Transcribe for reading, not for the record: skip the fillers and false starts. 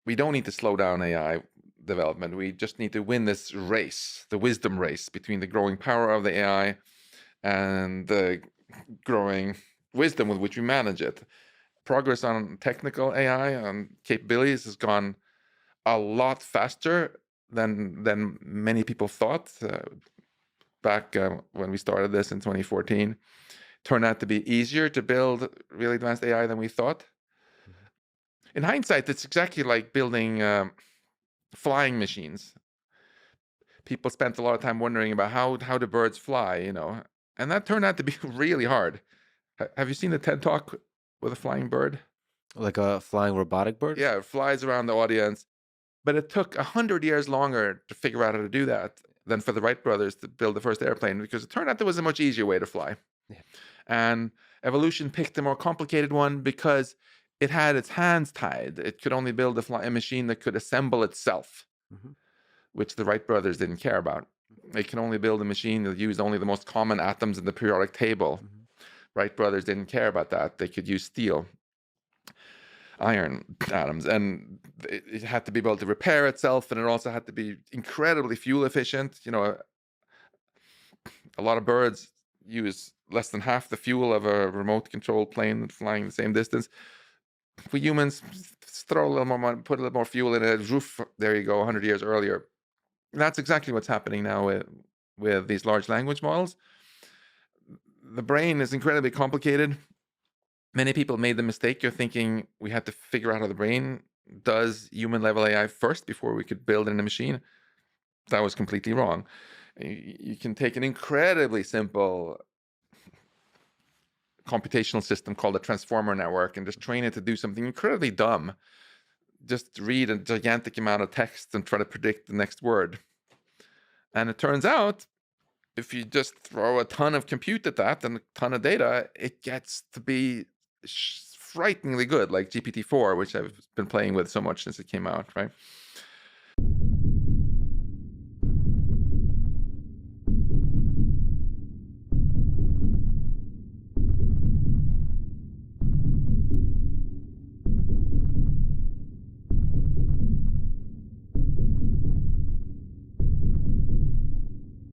we don't need to slow down AI development. We just need to win this race, the wisdom race between the growing power of the AI and the growing wisdom with which we manage it. Progress on technical AI and capabilities has gone a lot faster than many people thought back when we started this in 2014. Turned out to be easier to build really advanced AI than we thought. Mhm. In hindsight, it's exactly like building flying machines. People spent a lot of time wondering about how do birds fly, and that turned out to be really hard. Have you seen the TED Talk with a flying bird? Like a flying robotic bird? Yeah, it flies around the audience. But it took 100 years longer to figure out how to do that than for the Wright brothers to build the first airplane, because it turned out there was a much easier way to fly. Yeah. And evolution picked a more complicated one because it had its hands tied. It could only build a machine that could assemble itself, Mhm. which the Wright brothers didn't care about. They can only build a machine that used only the most common atoms in the periodic table. Mhm. Wright brothers didn't care about that. They could use steel, iron atoms, and it had to be able to repair itself, and it also had to be incredibly fuel efficient. A lot of birds use less than half the fuel of a remote controlled plane flying the same distance. For humans, throw a little more money, put a little more fuel in it, roof, there you go, 100 years earlier. And that's exactly what's happening now with these large language models. The brain is incredibly complicated. Many people made the mistake of thinking we had to figure out how the brain does human level AI first before we could build in a machine. That was completely wrong. You can take an incredibly simple computational system called a transformer network and just train it to do something incredibly dumb. Just read a gigantic amount of text and try to predict the next word. And it turns out, if you just throw a ton of compute at that and a ton of data, it gets to be frighteningly good, like GPT-4, which I've been playing with so much since it came out, right?